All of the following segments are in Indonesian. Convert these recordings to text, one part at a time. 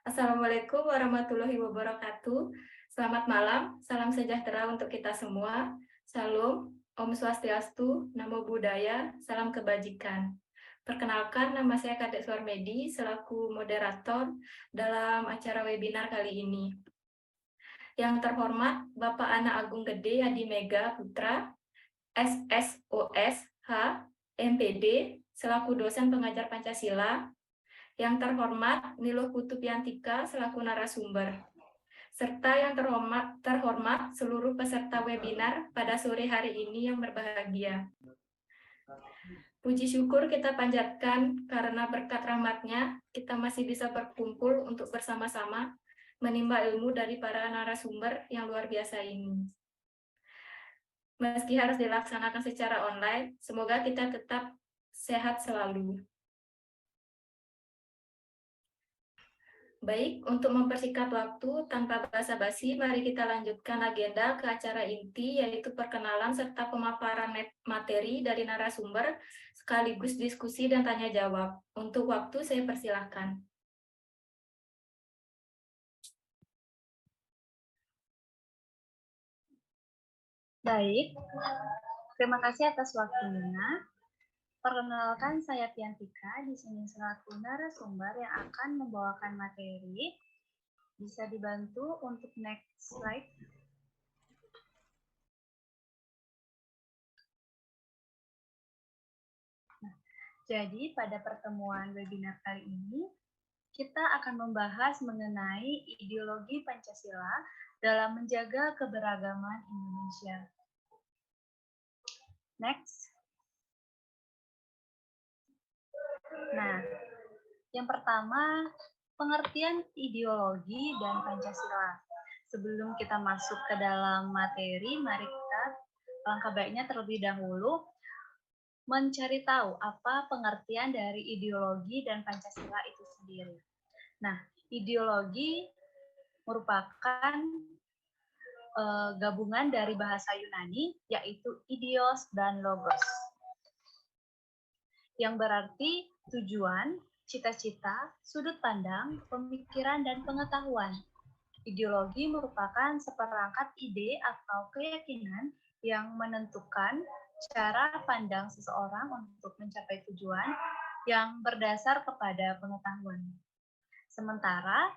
Assalamualaikum warahmatullahi wabarakatuh. Selamat malam, salam sejahtera untuk kita semua. Salam, Om Swastiastu, Namo Buddhaya, salam kebajikan. Perkenalkan, nama saya Kadek Suarmedi selaku moderator dalam acara webinar kali ini. Yang terhormat Bapak Ana Agung Gede Adi Mega Putra, SSOS H, MPD, selaku dosen pengajar Pancasila. Yang terhormat Niluh Kutubiantika selaku narasumber, serta yang terhormat seluruh peserta webinar pada sore hari ini yang berbahagia. Puji syukur kita panjatkan karena berkat rahmat-Nya kita masih bisa berkumpul untuk bersama-sama menimba ilmu dari para narasumber yang luar biasa ini. Meski harus dilaksanakan secara online, semoga kita tetap sehat selalu. Baik, untuk mempersingkat waktu tanpa basa-basi, mari kita lanjutkan agenda ke acara inti, yaitu perkenalan serta pemaparan materi dari narasumber, sekaligus diskusi dan tanya jawab. Untuk waktu, saya persilahkan. Baik, terima kasih atas waktunya. Perkenalkan, saya Piantika, di sini selaku narasumber yang akan membawakan materi. Bisa dibantu untuk next slide. Nah, jadi pada pertemuan webinar kali ini, kita akan membahas mengenai ideologi Pancasila dalam menjaga keberagaman Indonesia. Next. Nah, yang pertama, pengertian ideologi dan Pancasila. Sebelum kita masuk ke dalam materi, mari kita langkah baiknya terlebih dahulu mencari tahu apa pengertian dari ideologi dan Pancasila itu sendiri. Nah, ideologi merupakan gabungan dari bahasa Yunani, yaitu idios dan logos, yang berarti tujuan, cita-cita, sudut pandang, pemikiran, dan pengetahuan. Ideologi merupakan seperangkat ide atau keyakinan yang menentukan cara pandang seseorang untuk mencapai tujuan yang berdasar kepada pengetahuan. Sementara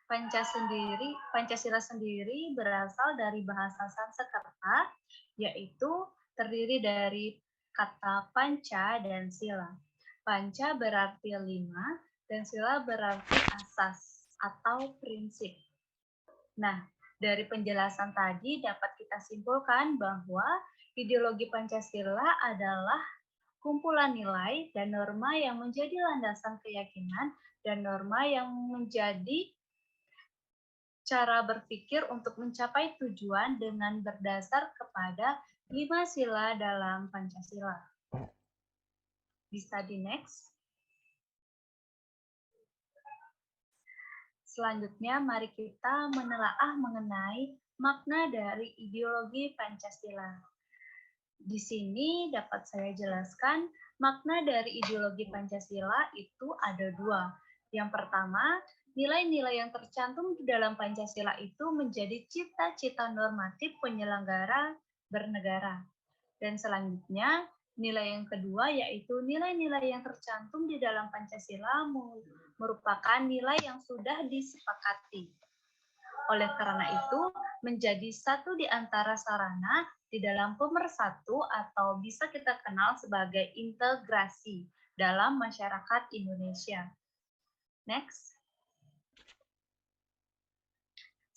Pancasila sendiri berasal dari bahasa Sanskerta, yaitu terdiri dari kata panca dan sila. Panca berarti 5 dan sila berarti asas atau prinsip. Nah, dari penjelasan tadi dapat kita simpulkan bahwa ideologi Pancasila adalah kumpulan nilai dan norma yang menjadi landasan keyakinan dan norma yang menjadi cara berpikir untuk mencapai tujuan dengan berdasar kepada 5 sila dalam Pancasila. Bisa di next. Selanjutnya, mari kita menelaah mengenai makna dari ideologi Pancasila. Di sini dapat saya jelaskan, makna dari ideologi Pancasila itu ada 2. Yang pertama, nilai-nilai yang tercantum di dalam Pancasila itu menjadi cita-cita normatif penyelenggara bernegara. Dan selanjutnya, nilai yang kedua yaitu nilai-nilai yang tercantum di dalam Pancasila merupakan nilai yang sudah disepakati. Oleh karena itu, menjadi satu di antara sarana di dalam pemersatu atau bisa kita kenal sebagai integrasi dalam masyarakat Indonesia. Next.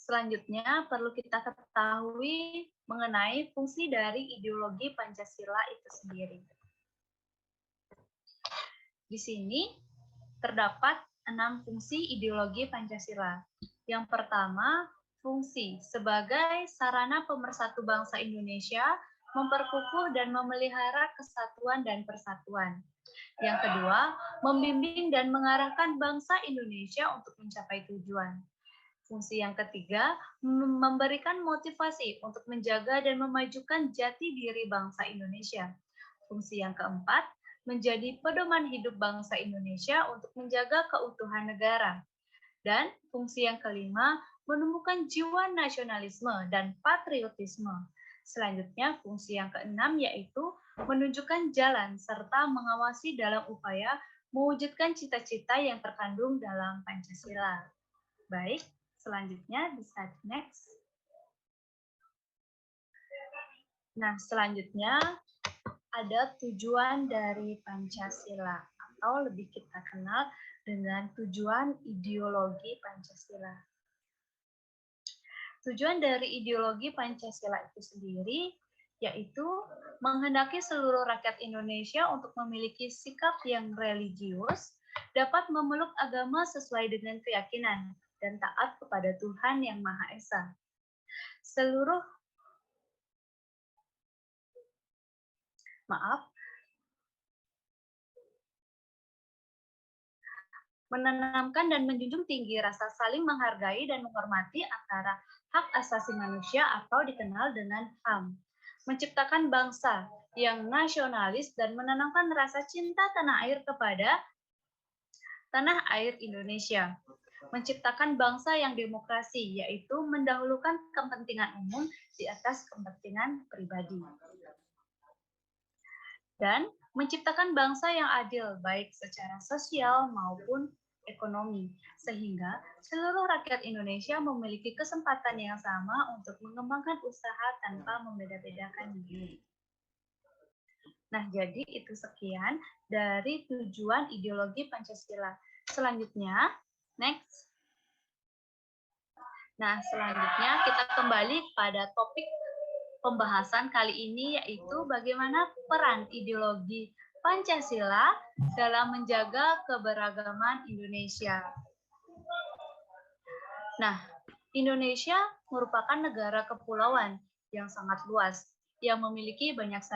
Selanjutnya, perlu kita ketahui mengenai fungsi dari ideologi Pancasila itu sendiri. Di sini terdapat 6 fungsi ideologi Pancasila. Yang pertama, fungsi sebagai sarana pemersatu bangsa Indonesia, memperkukuh dan memelihara kesatuan dan persatuan. Yang kedua, membimbing dan mengarahkan bangsa Indonesia untuk mencapai tujuan. Fungsi yang ketiga, memberikan motivasi untuk menjaga dan memajukan jati diri bangsa Indonesia. Fungsi yang keempat, menjadi pedoman hidup bangsa Indonesia untuk menjaga keutuhan negara. Dan fungsi yang kelima, menumbuhkan jiwa nasionalisme dan patriotisme. Selanjutnya, fungsi yang keenam yaitu menunjukkan jalan serta mengawasi dalam upaya mewujudkan cita-cita yang terkandung dalam Pancasila. Baik, selanjutnya di slide next. Nah, selanjutnya ada tujuan dari Pancasila atau lebih kita kenal dengan tujuan ideologi Pancasila. Tujuan dari ideologi Pancasila itu sendiri yaitu menghendaki seluruh rakyat Indonesia untuk memiliki sikap yang religius, dapat memeluk agama sesuai dengan keyakinan, dan taat kepada Tuhan Yang Maha Esa. Menanamkan dan menjunjung tinggi rasa saling menghargai dan menghormati antara hak asasi manusia atau dikenal dengan HAM. Menciptakan bangsa yang nasionalis dan menanamkan rasa cinta tanah air kepada tanah air Indonesia. Menciptakan bangsa yang demokrasi, yaitu mendahulukan kepentingan umum di atas kepentingan pribadi. Dan menciptakan bangsa yang adil, baik secara sosial maupun ekonomi, sehingga seluruh rakyat Indonesia memiliki kesempatan yang sama untuk mengembangkan usaha tanpa membeda-bedakan diri. Nah, jadi itu sekian dari tujuan ideologi Pancasila. Selanjutnya, next. Nah, selanjutnya kita kembali pada topik pembahasan kali ini, yaitu bagaimana peran ideologi Pancasila dalam menjaga keberagaman Indonesia. Nah, Indonesia merupakan negara kepulauan yang sangat luas, yang memiliki banyak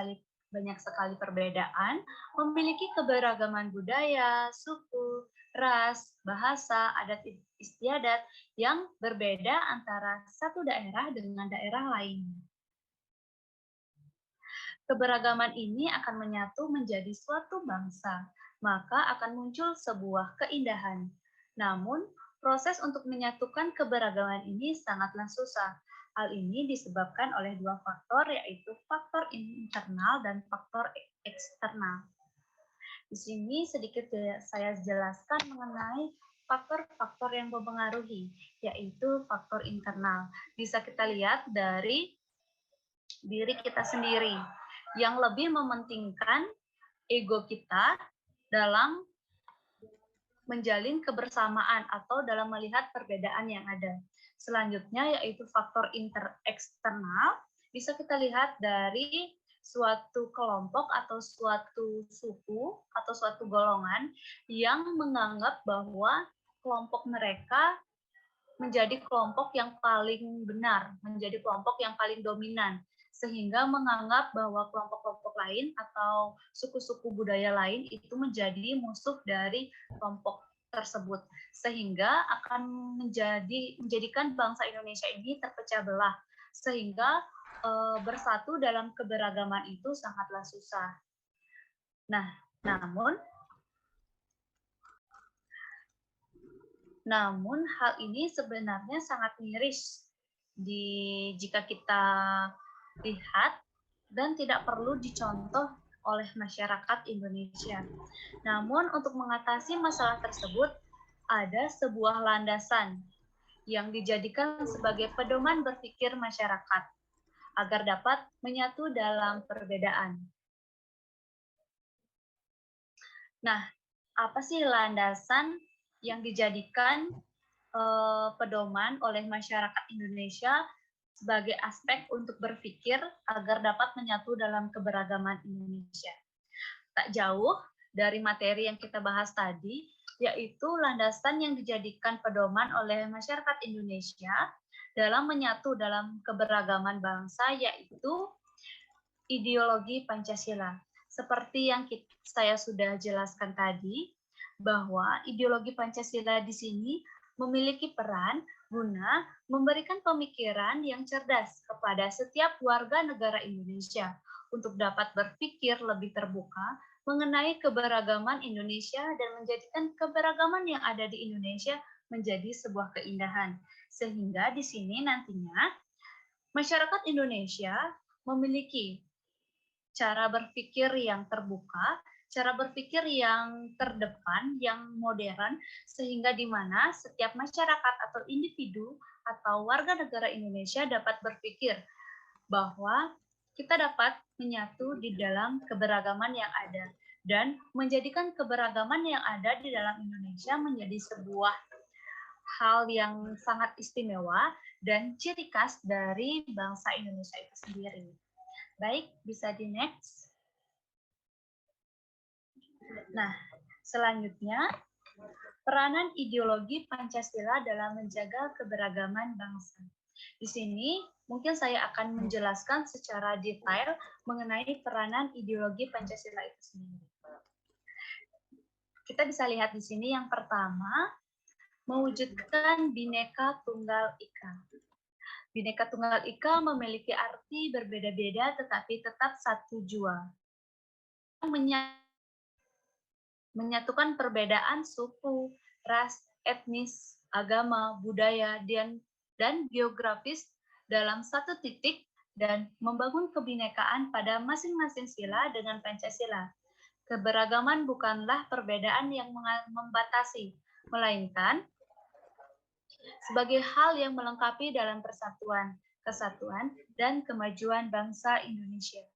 sekali perbedaan, memiliki keberagaman budaya, suku, ras, bahasa, adat istiadat yang berbeda antara satu daerah dengan daerah lain. Keberagaman ini akan menyatu menjadi suatu bangsa, maka akan muncul sebuah keindahan. Namun, proses untuk menyatukan keberagaman ini sangatlah susah. Hal ini disebabkan oleh dua faktor, yaitu faktor internal dan faktor eksternal. Di sini sedikit saya jelaskan mengenai faktor-faktor yang mempengaruhi, yaitu faktor internal. Bisa kita lihat dari diri kita sendiri, yang lebih mementingkan ego kita dalam menjalin kebersamaan atau dalam melihat perbedaan yang ada. Selanjutnya yaitu faktor eksternal, bisa kita lihat dari suatu kelompok atau suatu suku atau suatu golongan yang menganggap bahwa kelompok mereka menjadi kelompok yang paling benar, menjadi kelompok yang paling dominan, sehingga menganggap bahwa kelompok-kelompok lain atau suku-suku budaya lain itu menjadi musuh dari kelompok tersebut, sehingga akan menjadikan bangsa Indonesia ini terpecah belah, sehingga bersatu dalam keberagaman itu sangatlah susah. Nah, namun hal ini sebenarnya sangat miris jika kita lihat dan tidak perlu dicontoh oleh masyarakat Indonesia. Namun untuk mengatasi masalah tersebut ada sebuah landasan yang dijadikan sebagai pedoman berpikir masyarakat agar dapat menyatu dalam perbedaan. Nah, apa sih landasan yang dijadikan pedoman oleh masyarakat Indonesia sebagai aspek untuk berpikir agar dapat menyatu dalam keberagaman Indonesia? Tak jauh dari materi yang kita bahas tadi, yaitu landasan yang dijadikan pedoman oleh masyarakat Indonesia dalam menyatu dalam keberagaman bangsa, yaitu ideologi Pancasila. Seperti yang saya sudah jelaskan tadi, bahwa ideologi Pancasila di sini memiliki peran guna memberikan pemikiran yang cerdas kepada setiap warga negara Indonesia untuk dapat berpikir lebih terbuka mengenai keberagaman Indonesia dan menjadikan keberagaman yang ada di Indonesia menjadi sebuah keindahan. Sehingga di sini nantinya masyarakat Indonesia memiliki cara berpikir yang terbuka, cara berpikir yang terdepan, yang modern, sehingga di mana setiap masyarakat atau individu atau warga negara Indonesia dapat berpikir bahwa kita dapat menyatu di dalam keberagaman yang ada dan menjadikan keberagaman yang ada di dalam Indonesia menjadi sebuah hal yang sangat istimewa dan ciri khas dari bangsa Indonesia itu sendiri. Baik, bisa di next. Nah, selanjutnya, peranan ideologi Pancasila dalam menjaga keberagaman bangsa. Di sini mungkin saya akan menjelaskan secara detail mengenai peranan ideologi Pancasila itu sendiri. Kita bisa lihat di sini yang pertama, mewujudkan Bhinneka Tunggal Ika. Bhinneka Tunggal Ika memiliki arti berbeda-beda tetapi tetap satu jua. Menyatukan perbedaan suku, ras, etnis, agama, budaya, dan geografis dalam satu titik dan membangun kebinekaan pada masing-masing sila dengan Pancasila. Keberagaman bukanlah perbedaan yang membatasi, melainkan sebagai hal yang melengkapi dalam persatuan, kesatuan, dan kemajuan bangsa Indonesia.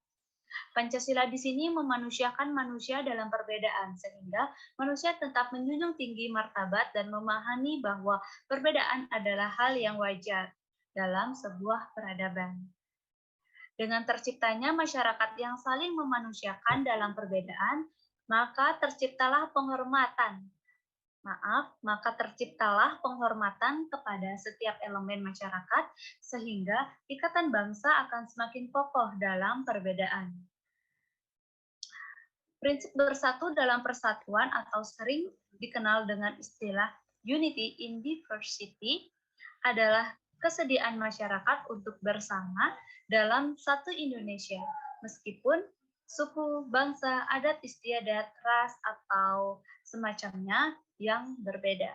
Pancasila di sini memanusiakan manusia dalam perbedaan, sehingga manusia tetap menjunjung tinggi martabat dan memahami bahwa perbedaan adalah hal yang wajar dalam sebuah peradaban. Dengan terciptanya masyarakat yang saling memanusiakan dalam perbedaan, maka terciptalah penghormatan kepada setiap elemen masyarakat, sehingga ikatan bangsa akan semakin kokoh dalam perbedaan. Prinsip bersatu dalam persatuan atau sering dikenal dengan istilah unity in diversity adalah kesediaan masyarakat untuk bersama dalam satu Indonesia, meskipun suku, bangsa, adat istiadat, ras, atau semacamnya yang berbeda.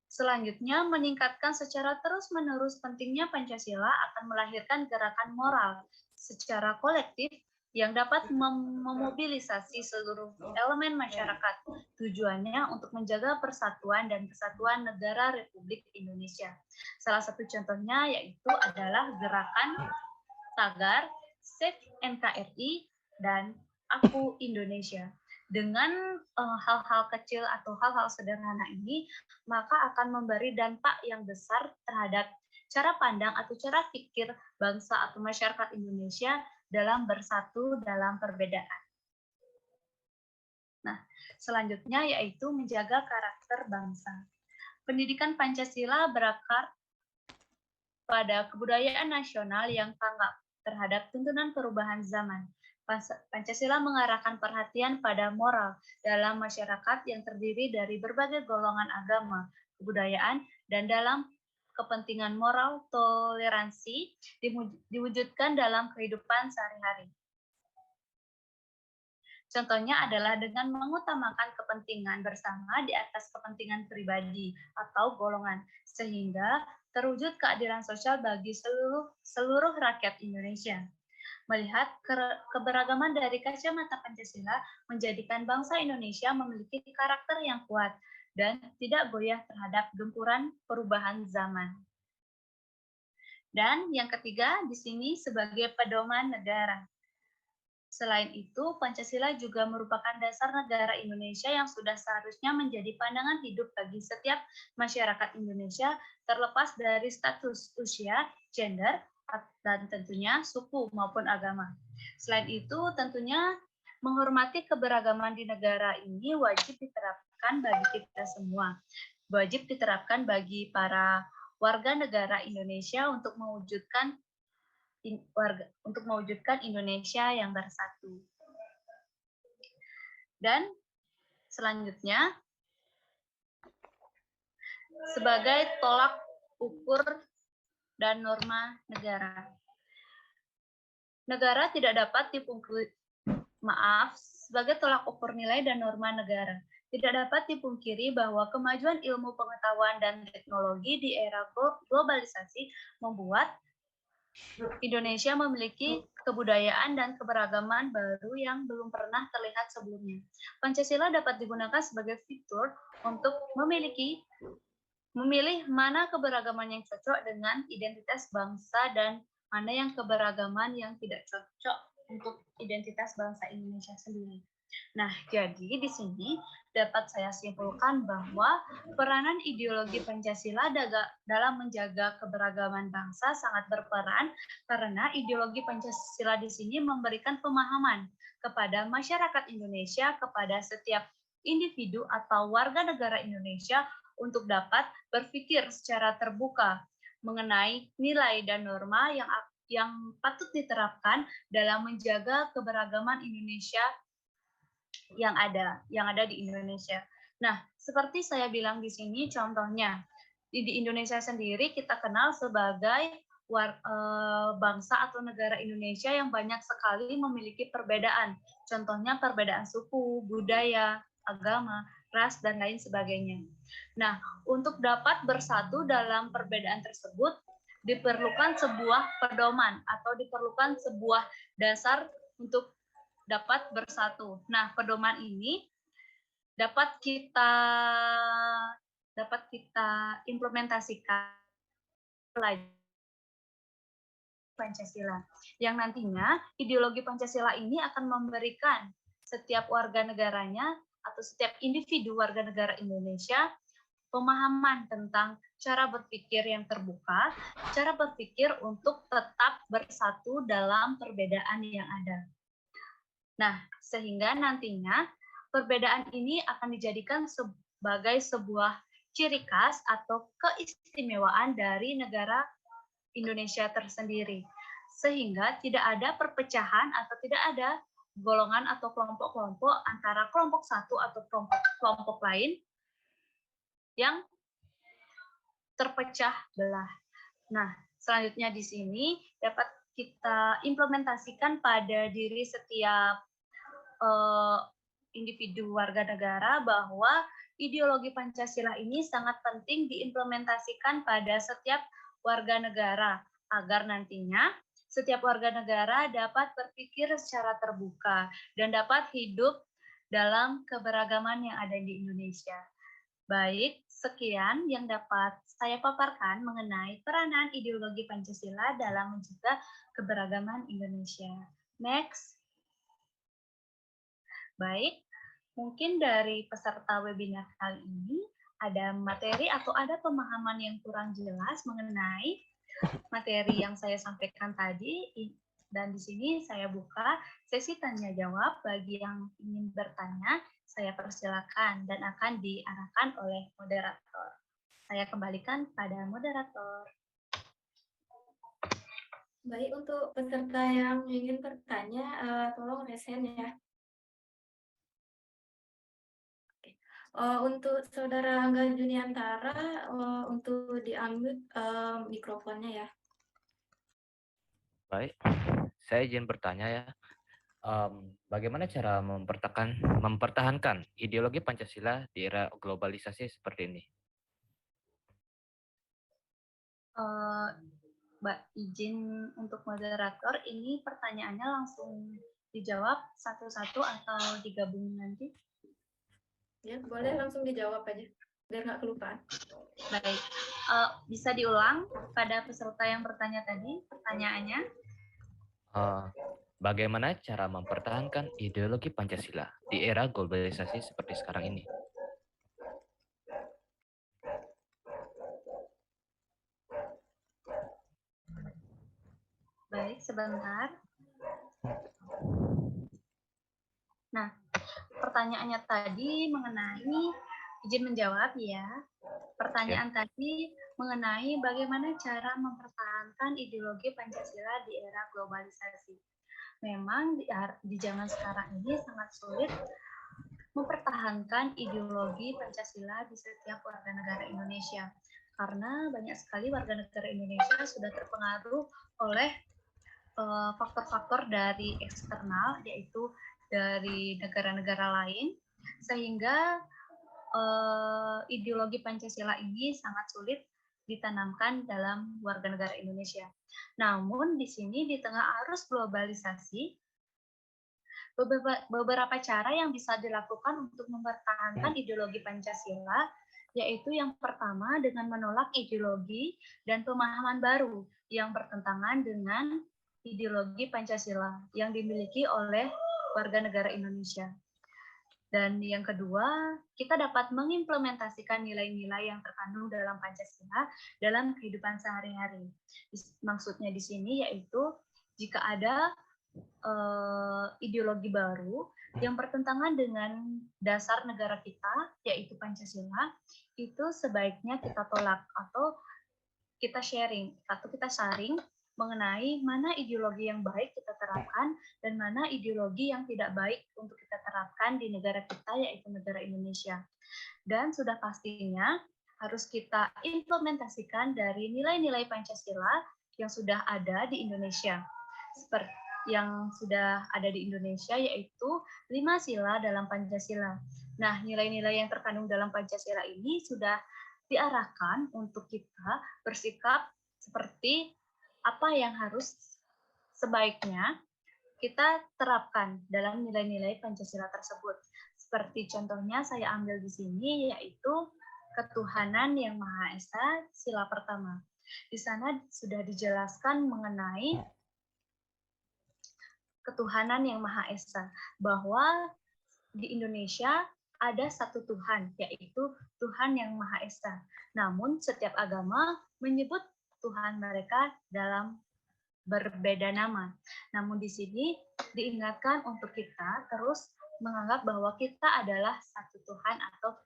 Selanjutnya, meningkatkan secara terus-menerus pentingnya Pancasila akan melahirkan gerakan moral secara kolektif yang dapat memobilisasi seluruh elemen masyarakat. Tujuannya untuk menjaga persatuan dan kesatuan negara Republik Indonesia. Salah satu contohnya yaitu adalah gerakan tagar Save NKRI dan Aku Indonesia. Dengan hal-hal kecil atau hal-hal sederhana ini, maka akan memberi dampak yang besar terhadap cara pandang atau cara pikir bangsa atau masyarakat Indonesia dalam bersatu dalam perbedaan. Nah, selanjutnya yaitu menjaga karakter bangsa. Pendidikan Pancasila berakar pada kebudayaan nasional yang tanggap terhadap tuntunan perubahan zaman. Pancasila mengarahkan perhatian pada moral dalam masyarakat yang terdiri dari berbagai golongan agama, kebudayaan, dan dalam kepentingan moral toleransi diwujudkan dalam kehidupan sehari-hari. Contohnya adalah dengan mengutamakan kepentingan bersama di atas kepentingan pribadi atau golongan, sehingga terwujud keadilan sosial bagi seluruh rakyat Indonesia. Melihat keberagaman dari kacamata Pancasila menjadikan bangsa Indonesia memiliki karakter yang kuat dan tidak goyah terhadap gempuran perubahan zaman. Dan yang ketiga, di sini sebagai pedoman negara. Selain itu, Pancasila juga merupakan dasar negara Indonesia yang sudah seharusnya menjadi pandangan hidup bagi setiap masyarakat Indonesia, terlepas dari status usia, gender, dan tentunya suku maupun agama. Selain itu, tentunya menghormati keberagaman di negara ini wajib diterapkan bagi kita semua. Wajib diterapkan bagi para warga negara Indonesia untuk mewujudkan Indonesia yang bersatu. Dan selanjutnya, sebagai tolak ukur dan norma negara. Negara tidak dapat dipungkiri, sebagai tolak ukur nilai dan norma negara. Tidak dapat dipungkiri bahwa kemajuan ilmu pengetahuan dan teknologi di era globalisasi membuat Indonesia memiliki kebudayaan dan keberagaman baru yang belum pernah terlihat sebelumnya. Pancasila dapat digunakan sebagai fitur untuk memilih mana keberagaman yang cocok dengan identitas bangsa dan mana yang keberagaman yang tidak cocok untuk identitas bangsa Indonesia sendiri. Nah, jadi di sini dapat saya simpulkan bahwa peranan ideologi Pancasila dalam menjaga keberagaman bangsa sangat berperan karena ideologi Pancasila di sini memberikan pemahaman kepada masyarakat Indonesia, kepada setiap individu atau warga negara Indonesia untuk dapat berpikir secara terbuka mengenai nilai dan norma yang patut diterapkan dalam menjaga keberagaman Indonesia yang ada di Indonesia. Nah, seperti saya bilang di sini, contohnya di Indonesia sendiri kita kenal sebagai bangsa atau negara Indonesia yang banyak sekali memiliki perbedaan. Contohnya perbedaan suku, budaya, agama, ras, dan lain sebagainya. Nah, untuk dapat bersatu dalam perbedaan tersebut, diperlukan sebuah pedoman atau diperlukan sebuah dasar untuk dapat bersatu. Nah, pedoman ini dapat kita implementasikan lagi Pancasila. Yang nantinya ideologi Pancasila ini akan memberikan setiap warga negaranya atau setiap individu warga negara Indonesia pemahaman tentang cara berpikir yang terbuka, cara berpikir untuk tetap bersatu dalam perbedaan yang ada. Nah, sehingga nantinya perbedaan ini akan dijadikan sebagai sebuah ciri khas atau keistimewaan dari negara Indonesia tersendiri. Sehingga tidak ada perpecahan atau tidak ada golongan atau kelompok-kelompok antara kelompok satu atau kelompok lain yang terpecah belah. Nah, selanjutnya di sini dapat kita implementasikan pada diri setiap individu warga negara bahwa ideologi Pancasila ini sangat penting diimplementasikan pada setiap warga negara agar nantinya setiap warga negara dapat berpikir secara terbuka dan dapat hidup dalam keberagaman yang ada di Indonesia. Baik, sekian yang dapat saya paparkan mengenai peranan ideologi Pancasila dalam menjaga keberagaman Indonesia. Next. Baik, mungkin dari peserta webinar kali ini ada materi atau ada pemahaman yang kurang jelas mengenai materi yang saya sampaikan tadi, dan di sini saya buka sesi tanya jawab bagi yang ingin bertanya. Saya persilakan dan akan diarahkan oleh moderator. Saya kembalikan pada moderator. Baik, untuk peserta yang ingin bertanya, tolong resen ya. Untuk Saudara Angga Juniantara, untuk di-unmute mikrofonnya ya. Baik, saya izin bertanya ya. Bagaimana cara mempertahankan ideologi Pancasila di era globalisasi seperti ini? Mbak, izin untuk moderator, ini pertanyaannya langsung dijawab satu-satu atau digabung nanti? Ya, boleh langsung dijawab aja, biar nggak kelupaan. Baik, bisa diulang pada peserta yang bertanya tadi pertanyaannya? Bagaimana cara mempertahankan ideologi Pancasila di era globalisasi seperti sekarang ini? Baik, sebentar. Nah, pertanyaannya tadi mengenai, izin menjawab ya. Pertanyaan tadi mengenai bagaimana cara mempertahankan ideologi Pancasila di era globalisasi. Memang di zaman sekarang ini sangat sulit mempertahankan ideologi Pancasila di setiap warga negara Indonesia. Karena banyak sekali warga negara Indonesia sudah terpengaruh oleh faktor-faktor dari eksternal, yaitu dari negara-negara lain, sehingga ideologi Pancasila ini sangat sulit ditanamkan dalam warga negara Indonesia. Namun di sini di tengah arus globalisasi, beberapa cara yang bisa dilakukan untuk mempertahankan ideologi Pancasila, yaitu yang pertama dengan menolak ideologi dan pemahaman baru yang bertentangan dengan ideologi Pancasila yang dimiliki oleh warga negara Indonesia. Dan yang kedua, kita dapat mengimplementasikan nilai-nilai yang terkandung dalam Pancasila dalam kehidupan sehari-hari. Maksudnya di sini yaitu jika ada ideologi baru yang bertentangan dengan dasar negara kita, yaitu Pancasila, itu sebaiknya kita tolak atau kita sharing atau kita saring mengenai mana ideologi yang baik kita terapkan dan mana ideologi yang tidak baik untuk kita terapkan di negara kita, yaitu negara Indonesia. Dan sudah pastinya harus kita implementasikan dari nilai-nilai Pancasila yang sudah ada di Indonesia. Seperti yang sudah ada di Indonesia, yaitu 5 sila dalam Pancasila. Nah, nilai-nilai yang terkandung dalam Pancasila ini sudah diarahkan untuk kita bersikap seperti apa yang harus sebaiknya kita terapkan dalam nilai-nilai Pancasila tersebut. Seperti contohnya saya ambil di sini, yaitu ketuhanan yang Maha Esa, sila pertama. Di sana sudah dijelaskan mengenai ketuhanan yang Maha Esa, bahwa di Indonesia ada satu Tuhan, yaitu Tuhan yang Maha Esa. Namun setiap agama menyebut Tuhan mereka dalam berbeda nama. Namun di sini diingatkan untuk kita terus menganggap bahwa kita adalah satu Tuhan atau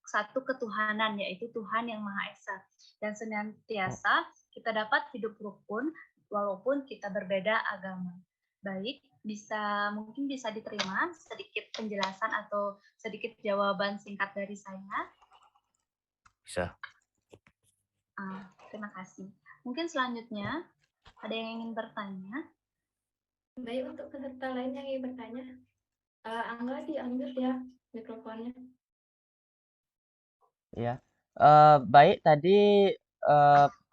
satu ketuhanan, yaitu Tuhan yang Maha Esa. Dan senantiasa kita dapat hidup rukun walaupun kita berbeda agama. Baik, mungkin bisa diterima sedikit penjelasan atau sedikit jawaban singkat dari saya. Bisa. Terima kasih. Mungkin selanjutnya ada yang ingin bertanya? Baik, untuk peserta lain yang ingin bertanya, Angga di-unmute ya mikrofonnya. Ya, baik tadi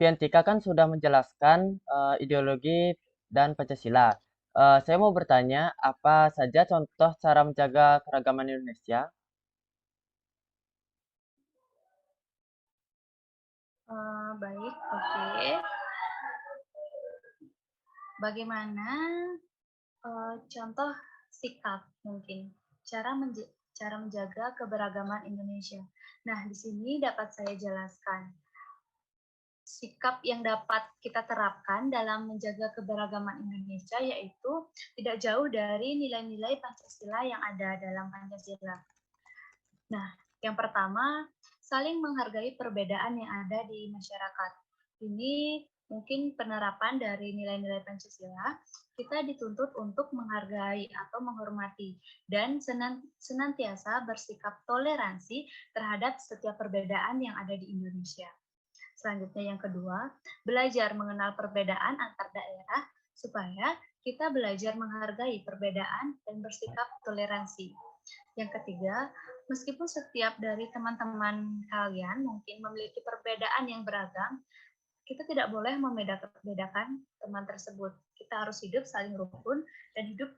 Piantika kan sudah menjelaskan ideologi dan Pancasila. Saya mau bertanya, apa saja contoh cara menjaga keragaman Indonesia? Baik, oke. Bagaimana contoh sikap mungkin cara menjaga keberagaman Indonesia. Nah, di sini dapat saya jelaskan sikap yang dapat kita terapkan dalam menjaga keberagaman Indonesia, yaitu tidak jauh dari nilai-nilai Pancasila yang ada dalam Pancasila. Nah, yang pertama, saling menghargai perbedaan yang ada di masyarakat. Ini mungkin penerapan dari nilai-nilai Pancasila, kita dituntut untuk menghargai atau menghormati dan senantiasa bersikap toleransi terhadap setiap perbedaan yang ada di Indonesia. Selanjutnya yang kedua, belajar mengenal perbedaan antar daerah supaya kita belajar menghargai perbedaan dan bersikap toleransi. Yang ketiga, meskipun setiap dari teman-teman kalian mungkin memiliki perbedaan yang beragam, kita tidak boleh membedakan teman tersebut. Kita harus hidup saling rukun dan hidup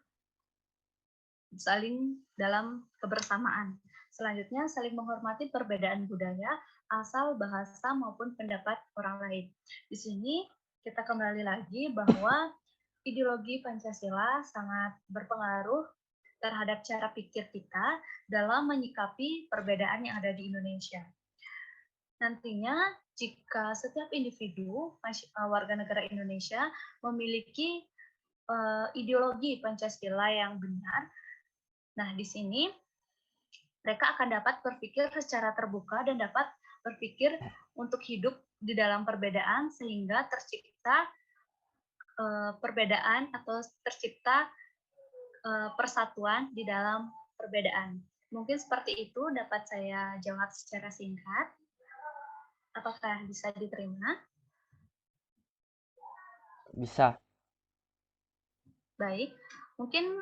saling dalam kebersamaan. Selanjutnya, saling menghormati perbedaan budaya, asal, bahasa, maupun pendapat orang lain. Di sini kita kembali lagi bahwa ideologi Pancasila sangat berpengaruh terhadap cara pikir kita dalam menyikapi perbedaan yang ada di Indonesia. Nantinya, jika setiap individu warga negara Indonesia memiliki ideologi Pancasila yang benar, nah di sini mereka akan dapat berpikir secara terbuka dan dapat berpikir untuk hidup di dalam perbedaan sehingga tercipta perbedaan atau tercipta persatuan di dalam perbedaan. Mungkin seperti itu dapat saya jawab secara singkat. Apakah bisa diterima? Bisa. Baik, mungkin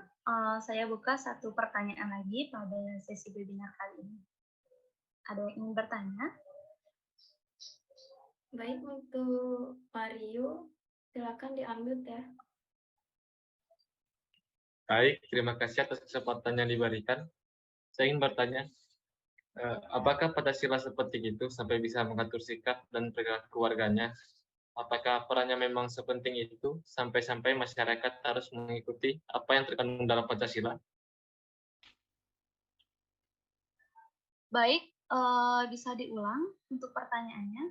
saya buka satu pertanyaan lagi pada sesi webinar kali ini. Ada yang ingin bertanya? Baik, untuk Mario, silakan di-unmute ya. Baik, terima kasih atas kesempatan yang diberikan. Saya ingin bertanya, apakah Pancasila sepenting itu sampai bisa mengatur sikap dan perilaku warganya? Apakah perannya memang sepenting itu sampai-sampai masyarakat harus mengikuti apa yang terkandung dalam Pancasila? Baik, bisa diulang untuk pertanyaannya.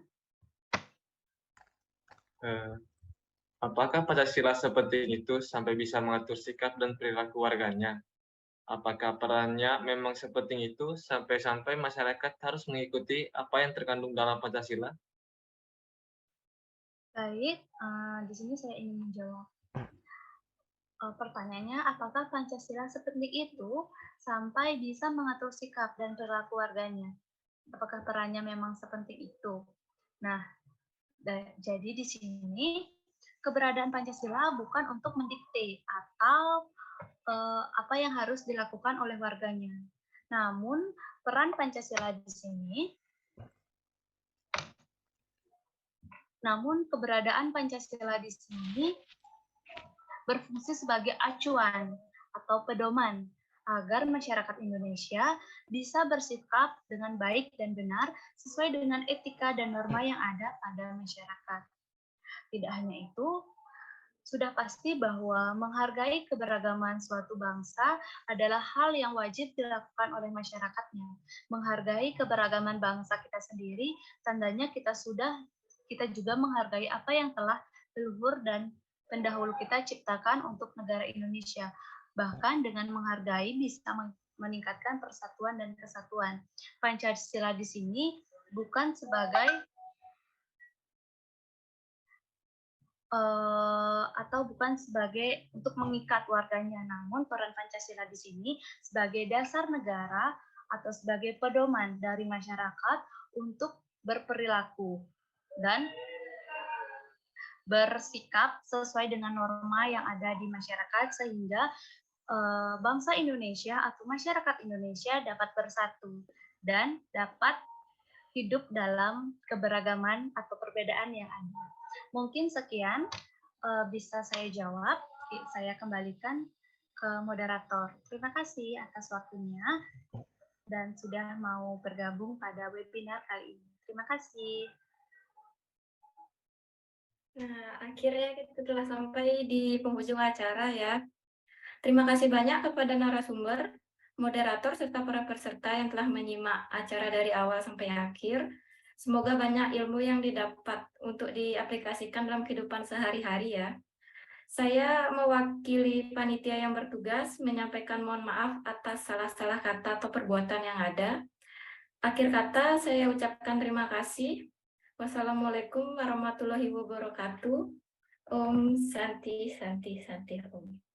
Apakah Pancasila sepenting itu sampai bisa mengatur sikap dan perilaku warganya? Apakah perannya memang sepenting itu sampai-sampai masyarakat harus mengikuti apa yang terkandung dalam Pancasila? Baik, di sini saya ingin menjawab. Pertanyaannya, apakah Pancasila sepenting itu sampai bisa mengatur sikap dan perilaku warganya? Apakah perannya memang sepenting itu? Nah, jadi di sini keberadaan Pancasila bukan untuk mendikte atau apa yang harus dilakukan oleh warganya. Namun, peran Pancasila di sini, namun keberadaan Pancasila di sini berfungsi sebagai acuan atau pedoman agar masyarakat Indonesia bisa bersikap dengan baik dan benar sesuai dengan etika dan norma yang ada pada masyarakat. Tidak hanya itu, sudah pasti bahwa menghargai keberagaman suatu bangsa adalah hal yang wajib dilakukan oleh masyarakatnya. Menghargai keberagaman bangsa kita sendiri, tandanya kita juga menghargai apa yang telah leluhur dan pendahulu kita ciptakan untuk negara Indonesia. Bahkan dengan menghargai bisa meningkatkan persatuan dan kesatuan. Pancasila di sini bukan sebagai untuk mengikat warganya, namun peran Pancasila di sini sebagai dasar negara atau sebagai pedoman dari masyarakat untuk berperilaku dan bersikap sesuai dengan norma yang ada di masyarakat sehingga bangsa Indonesia atau masyarakat Indonesia dapat bersatu dan dapat hidup dalam keberagaman atau perbedaan yang ada. Mungkin sekian bisa saya jawab. Saya kembalikan ke moderator. Terima kasih atas waktunya dan sudah mau bergabung pada webinar kali ini. Terima kasih. Nah, akhirnya kita telah sampai di penghujung acara ya. Terima kasih banyak kepada narasumber, moderator, serta para peserta yang telah menyimak acara dari awal sampai akhir. Semoga banyak ilmu yang didapat untuk diaplikasikan dalam kehidupan sehari-hari ya. Saya mewakili panitia yang bertugas menyampaikan mohon maaf atas salah-salah kata atau perbuatan yang ada. Akhir kata saya ucapkan terima kasih. Wassalamualaikum warahmatullahi wabarakatuh. Om Santi Santi Santi Om.